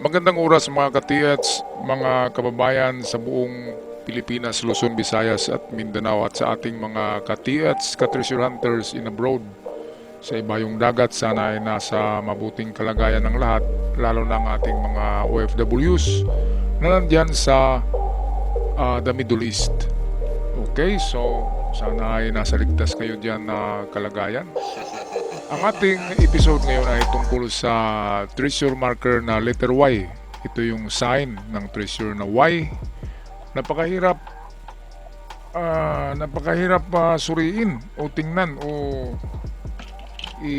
Magandang oras mga ka-TH, mga kababayan sa buong Pilipinas, Luzon, Visayas at Mindanao at sa ating mga ka-TH, ka-treasure hunters in abroad. Sa ibayong dagat, sana ay nasa mabuting kalagayan ng lahat, lalo na ang ating mga OFWs na nandyan sa the Middle East. Okay, so sana ay nasa ligtas kayo dyan na kalagayan. Ang ating episode ngayon ay tungkol sa treasure marker na letter Y. Ito yung sign ng treasure na Y. Napakahirap suriin o tingnan o i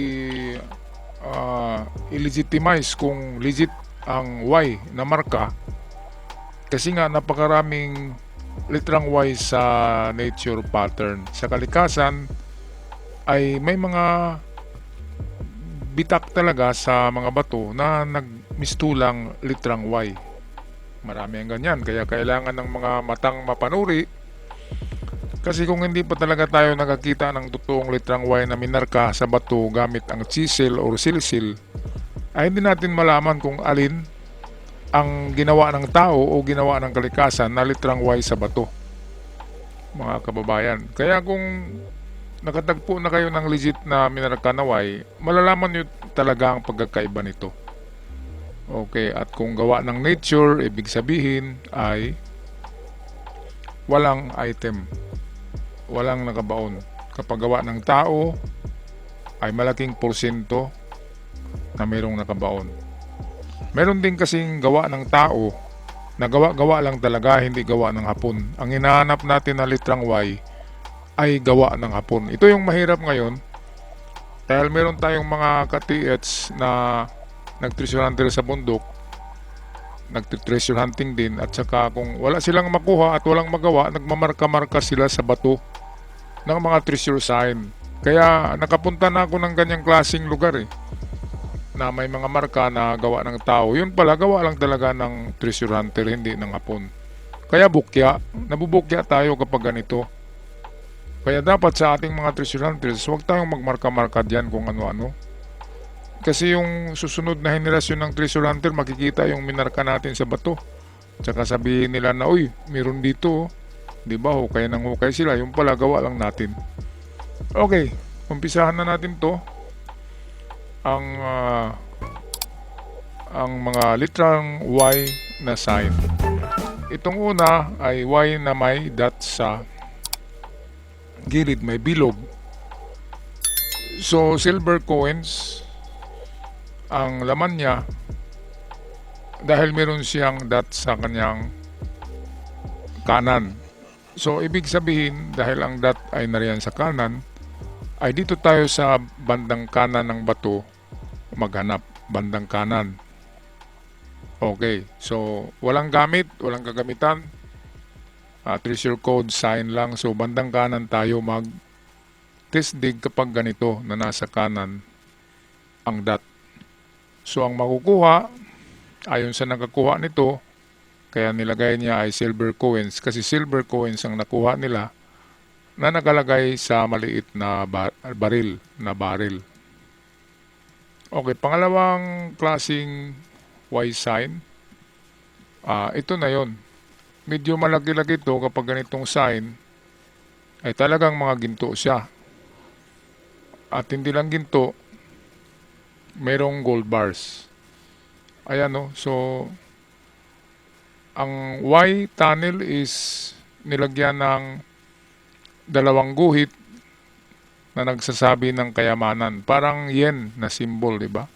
i-legitimize kung legit ang Y na marka kasi nga napakaraming literang Y sa nature pattern. Sa kalikasan ay may mga bitak talaga sa mga bato na nagmistulang litrang Y. Marami ang ganyan, kaya kailangan ng mga matang mapanuri. Kasi kung hindi pa talaga tayo nakakita ng totoong litrang Y na minarka sa bato gamit ang chisel or silsil, ay hindi natin malaman kung alin ang ginawa ng tao o ginawa ng kalikasan na litrang Y sa bato, mga kababayan. Kaya kung nakatagpo na kayo ng legit na minarka na Y, malalaman nyo talaga ang pagkakaiba nito. Okay, at kung gawa ng nature, ibig sabihin ay walang item, walang nakabaon. Kapag gawa ng tao, ay malaking porsyento na mayroong nakabaon. Meron din kasing gawa ng tao na gawa-gawa lang talaga, hindi gawa ng hapon. Ang hinahanap natin na litrang Y ay gawa ng hapon. Ito yung mahirap ngayon dahil meron tayong mga ka-TH na nag-treasure hunter sa bundok, nag-treasure hunting din, at saka kung wala silang makuha at walang magawa, nagmamarka-marka sila sa bato ng mga treasure sign. Kaya nakapunta na ako ng ganyang klaseng lugar na may mga marka na gawa ng tao. Yun pala, gawa lang talaga ng treasure hunter, hindi ng hapon. Kaya bukya, nabubukya tayo kapag ganito. Kaya dapat sa ating mga treasure hunters, huwag tayong magmarka-marka dyan kung ano-ano. Kasi yung susunod na henerasyon ng treasure hunter, makikita yung minarka natin sa bato. Tsaka sabihin nila na, uy, meron dito. Di ba, hukay ng hukay sila. Yung pala, gawa lang natin. Okay, umpisahan na natin to. Ang mga literang Y na sign. Itong una ay Y na may dot sa gilid, may bilog. So, silver coins, ang laman niya, dahil meron siyang dot sa kanyang kanan. So, ibig sabihin, dahil ang dot ay nariyan sa kanan, ay dito tayo sa bandang kanan ng bato maghanap, bandang kanan. Okay, so walang gamit, walang kagamitan. Treasure code sign lang. So, bandang kanan tayo test dig kapag ganito na nasa kanan ang dot. So ang makukuha, ayon sa nakakuha nito, kaya nilagay niya ay silver coins kasi silver coins ang nakuha nila na nakalagay sa maliit na baril. Okay, pangalawang klaseng Y sign, ito na yon. Medyo malaki-laki ito kapag ganitong sign, ay talagang mga ginto siya. At hindi lang ginto, mayroong gold bars. Ayan no, so ang Y tunnel is nilagyan ng dalawang guhit na nagsasabi ng kayamanan. Parang yen na symbol, di ba?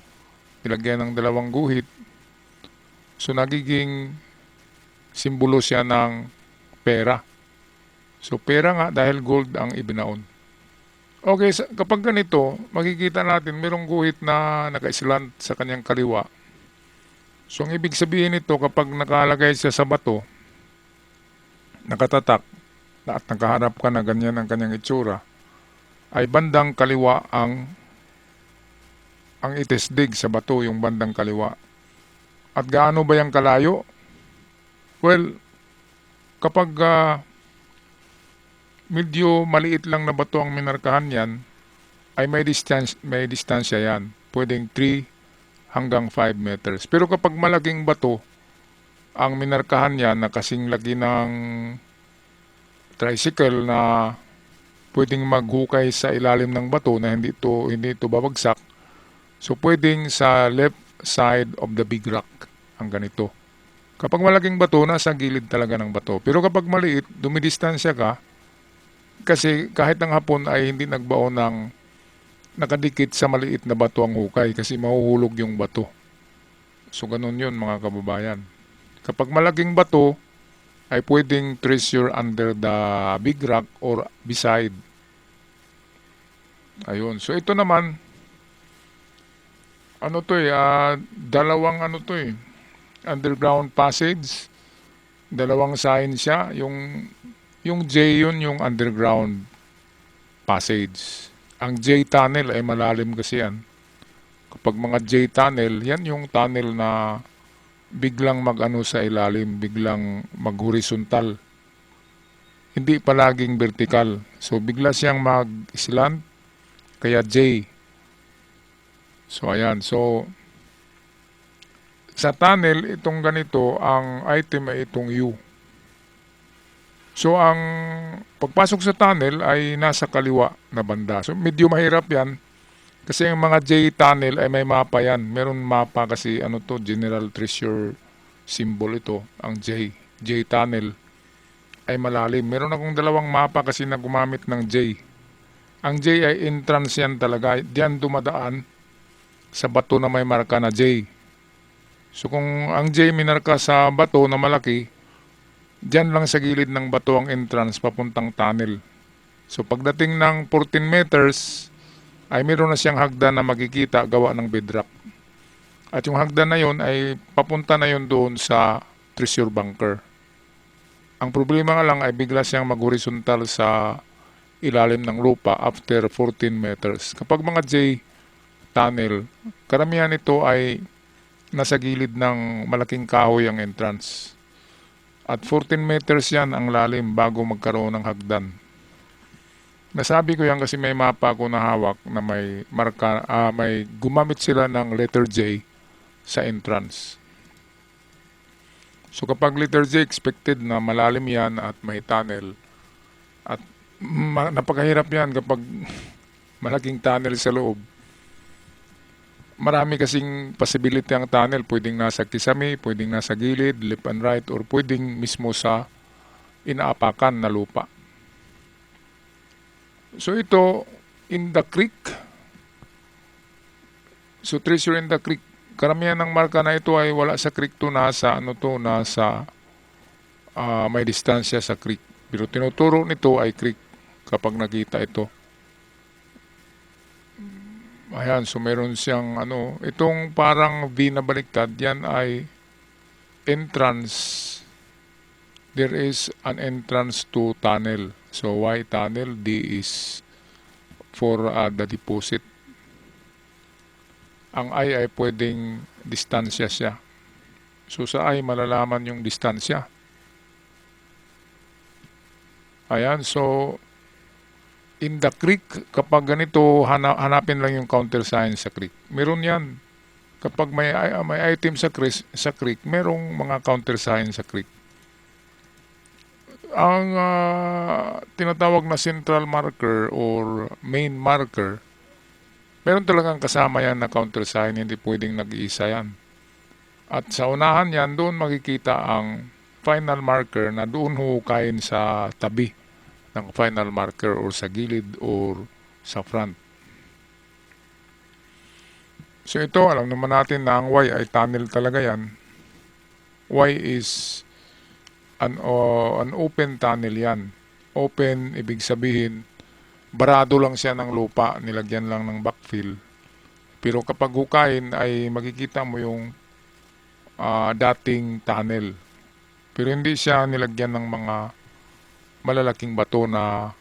Nilagyan ng dalawang guhit. So nagiging simbolo siya ng pera. So pera nga dahil gold ang ibinaon. Okay, kapag ganito, makikita natin mayroong guhit na naka-slant sa kanyang kaliwa. So ang ibig sabihin nito, kapag nakalagay siya sa bato, nakatatak, at nakaharap ka na ganyan ang kanyang itsura, ay bandang kaliwa ang itisdig sa bato, yung bandang kaliwa. At gaano ba yung kalayo? Well, kapag medyo maliit lang na bato ang minarkahan yan, ay may distansya yan. Pwedeng 300 hanggang 5 meters. Pero kapag malaking bato, ang minarkahan niya na kasing laki ng tricycle na pwedeng maghukay sa ilalim ng bato na hindi ito babagsak. So pwedeng sa left side of the big rock ang ganito. Kapag malaking bato, nasa gilid talaga ng bato. Pero kapag maliit, dumidistansya ka kasi kahit ang hapon ay hindi nagbaon ng nakadikit sa maliit na bato ang hukay kasi mahuhulog yung bato. So ganun yun mga kababayan. Kapag malaking bato, ay pwedeng treasure under the big rock or beside. Ayun. So ito naman, dalawang underground passage. Dalawang sign siya. Yung J yun, yung underground passage. Ang J tunnel ay malalim kasi yan. Kapag mga J tunnel, yan yung tunnel na biglang mag-ano sa ilalim, biglang mag-horizontal. Hindi palaging vertical. So bigla siyang mag-slant, kaya J. So ayan, so sa tunnel, itong ganito, ang item ay itong U. So ang pagpasok sa tunnel ay nasa kaliwa na banda. So medyo mahirap yan. Kasi yung mga J tunnel ay may mapa yan. Meron mapa kasi General Treasure symbol ito, ang J. J tunnel ay malalim. Meron akong dalawang mapa kasi na gumamit ng J. Ang J ay entrance yan talaga. Diyan dumadaan sa bato na may marka na J. So kung ang J minarka sa bato na malaki, diyan lang sa gilid ng bato ang entrance papuntang tunnel. So pagdating ng 14 meters, ay meron na siyang hagdan na makikita gawa ng bedrock. At yung hagdan na yon ay papunta na yon doon sa treasure bunker. Ang problema nga lang ay bigla siyang mag-horizontal sa ilalim ng lupa after 14 meters. Kapag mga J tunnel, karamihan ito ay nasa gilid ng malaking kahoy ang entrance. At 14 meters yan ang lalim bago magkaroon ng hagdan. Nasabi ko yan kasi may mapa ako na hawak na may marka, may gumamit sila ng letter J sa entrance. So kapag letter J, expected na malalim yan at may tunnel. At napakahirap yan kapag malaking tunnel sa loob. Marami kasing possibility ang tunnel. Pwedeng nasa kisame, pwedeng nasa gilid, left and right, or pwedeng mismo sa inaapakan na lupa. So ito, in the creek. So treasure in the creek. Karamihan ng marka na ito ay wala sa creek to, nasa may distansya sa creek. Pero tinuturo nito ay creek kapag nakita ito. Ayan, so meron siyang itong parang V na baliktad, yan ay entrance. There is an entrance to tunnel. So Y tunnel, D is for the deposit. Ang I ay pwedeng distansya siya. So sa I malalaman yung distansya. Ayan, so in the creek, kapag ganito, hanapin lang yung countersign sa creek. Meron yan. Kapag may item sa creek, merong mga countersign sa creek. Ang tinatawag na central marker or main marker, meron talagang kasama yan na countersign, hindi pwedeng nag-iisa yan. At sa unahan yan, doon makikita ang final marker na doon huhukayin sa tabi ng final marker or sa gilid or sa front. So ito, alam naman natin na ang Y ay tunnel talaga yan. Y is an open tunnel yan. Open, ibig sabihin, barado lang siya ng lupa, nilagyan lang ng backfill. Pero kapag hukayin ay makikita mo yung dating tunnel. Pero hindi siya nilagyan ng mga malalaking bato na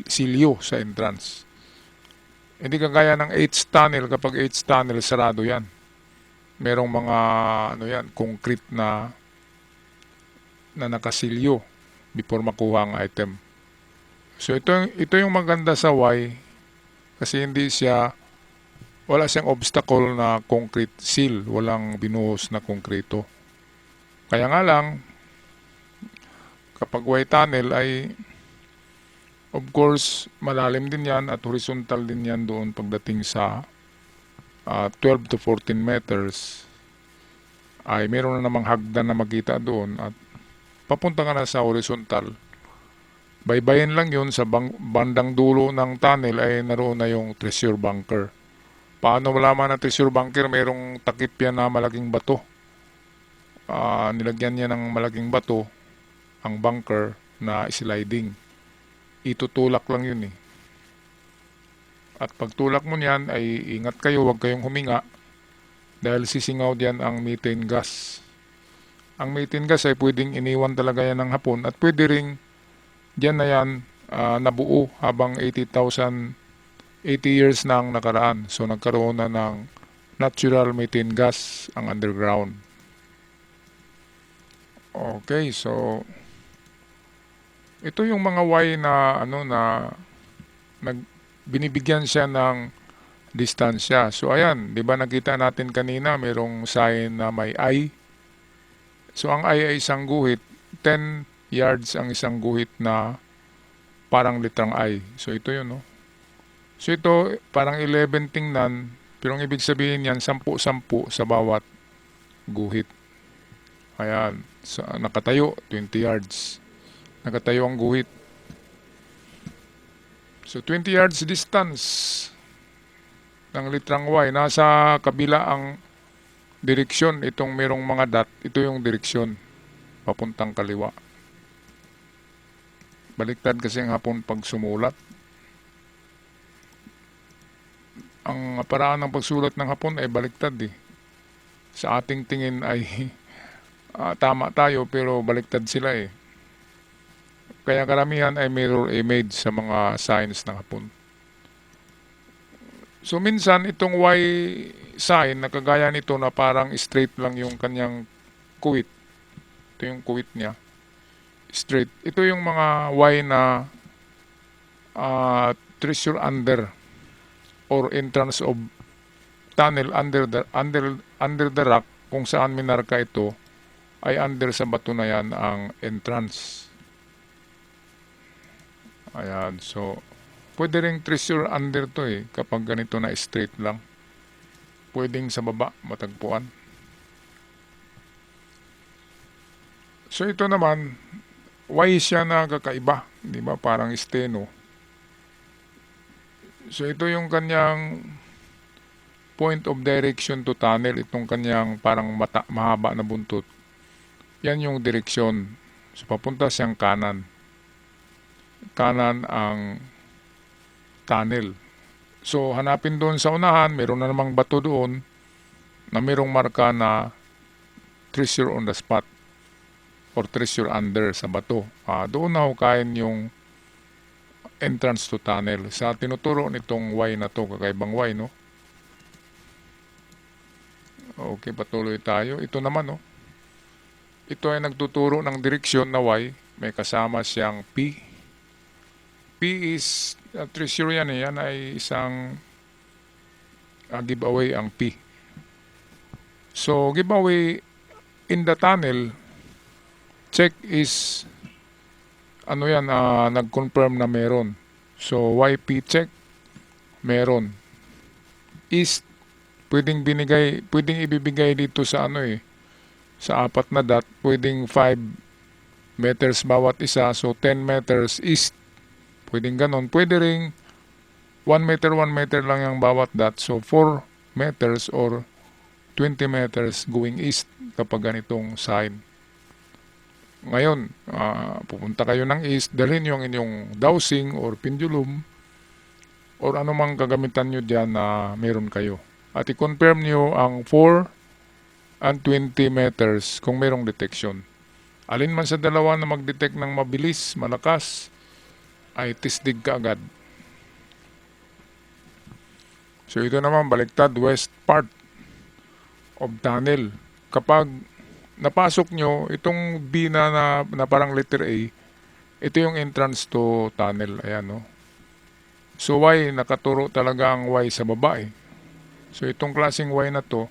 silyo sa entrance. Hindi kagaya ng H tunnel. Kapag H tunnel, sarado yan. Merong mga concrete na nakasilyo before makuha ang item. So ito yung maganda sa Y kasi hindi siya wala siyang obstacle na concrete seal, walang binuhos na konkreto. Kaya nga lang, kapag Y tunnel ay of course malalim din yan at horizontal din yan doon pagdating sa 12 to 14 meters ay meron na namang hagdan na makita doon at papunta ka na sa horizontal. Baybayin lang yun sa bandang dulo ng tunnel ay naroon na yung treasure bunker. Paano malaman na treasure bunker? Merong takip yan na malaking bato. Nilagyan niya ng malaking bato ang bunker na sliding. Itutulak lang yun eh. At pagtulak mo niyan ay ingat kayo, huwag kayong huminga dahil sisingaw diyan ang methane gas. Ang methane gas ay pwedeng iniwan talaga yan ng hapon at pwede ring diyan na yan nabuo habang 80 years na ang nakaraan. So nagkaroon na ng natural methane gas ang underground. Okay, so ito yung mga Y na binibigyan siya ng distansya. So ayan, 'di ba nakita natin kanina merong sign na may I. So ang I ay isang guhit, 10 yards ang isang guhit na parang litrang I. So ito 'yun, no. So ito parang 11 tingnan, pero ang ibig sabihin niyan 10-10 sa bawat guhit. Ayan, so, nakatayo 20 yards. Nakatayo ang guhit. So 20 yards distance ng litrang Y. Nasa kabila ang direksyon. Itong merong mga dot, ito yung direksyon. Papuntang kaliwa. Baliktad kasi ang hapon pag sumulat. Ang paraan ng pagsulat ng hapon ay baliktad eh. Sa ating tingin ay tama tayo pero baliktad sila eh. Kaya karamihan ay mirror image sa mga signs ng hapon. So minsan itong Y sign na kagaya nito na parang straight lang yung kanyang kuwit. Ito yung kuwit niya. Straight. Ito yung mga Y na treasure under or entrance of tunnel under the rock kung saan minarka ito ay under sa bato na yan ang entrance. Ayan, so pwede ring treasure under to eh kapag ganito na straight lang. Pwedeng sa baba matagpuan. So ito naman, Y siya na kakaiba, di ba? Parang steno. So ito yung kanyang point of direction to tunnel, itong kanyang parang mahaba na buntot. Yan yung direksyon. So papunta siyang kanan. Kanan ang tunnel. So hanapin doon sa unahan, meron na namang bato doon na merong marka na treasure on the spot or treasure under sa bato. Doon na hukayin yung entrance to tunnel. Sa tinuturo nitong Y na to, kakaibang Y, no? Okay, patuloy tayo. Ito naman, no? Ito ay nagtuturo ng direksyon na Y. May kasama siyang P. P is treasure yan. Yan ay isang giveaway ang P. So, giveaway in the tunnel, check is nag-confirm na meron. So, YP check, meron. Is, pwedeng ibibigay dito sa sa apat na dot, pwedeng 5 meters bawat isa, so 10 meters east. Pwedeng ganon. Pwede ring 1 meter lang yung bawat dot, so 4 meters or 20 meters going east kapag ganitong sign. Ngayon, pupunta kayo ng east, dalhin yung inyong dowsing or pendulum or anumang gagamitan nyo dyan na meron kayo. At i-confirm nyo ang 4 and 20 meters kung merong detection. Alin man sa dalawa na mag-detect ng mabilis, malakas, ay tisdig ka agad. So ito naman, baliktad, west part of tunnel. Kapag napasok nyo, itong B na parang letter A, ito yung entrance to tunnel. Ayan, no? So Y, nakaturo talaga ang Y sa baba eh. So itong klaseng Y na to,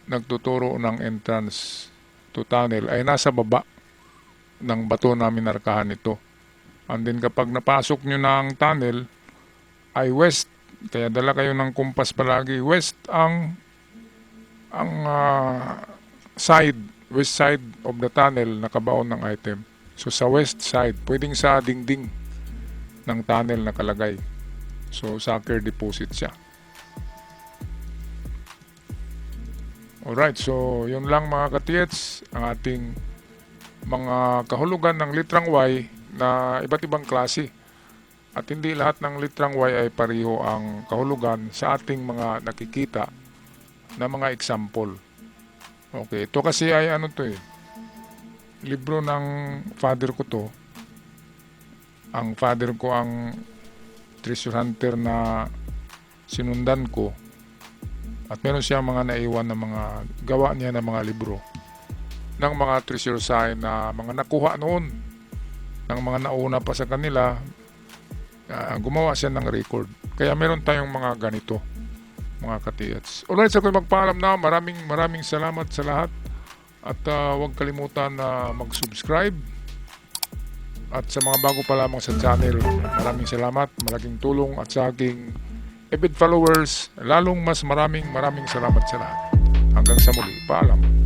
nagtuturo ng entrance to tunnel ay nasa baba ng bato na minarkahan nito. And then kapag napasok nyo na ang tunnel ay west, kaya dala kayo ng kumpas palagi. West ang west side of the tunnel nakabaon ng item. So sa west side, pwedeng sa dingding ng tunnel nakalagay. So sucker deposit siya. Alright, so yun lang mga ka-TH, ang ating mga kahulugan ng litrang Y na iba't ibang klase. At hindi lahat ng litrang Y ay pareho ang kahulugan sa ating mga nakikita na mga example. Okay, ito kasi ay ano to libro ng father ko to. Ang father ko ang treasure hunter na sinundan ko. At meron siya mga naiwan na mga gawa niya na mga libro ng mga treasure sign na mga nakuha noon ng mga nauna pa sa kanila. Gumawa siya ng record. Kaya meron tayong mga ganito, mga ka-TH. Alright, so ako'y magpaalam na. Maraming salamat sa lahat. At huwag kalimutan na mag-subscribe. At sa mga bago pa lamang sa channel, maraming salamat. Malaking tulong. At sa aking avid followers, lalong mas maraming salamat sa lahat. Hanggang sa muli. Paalam.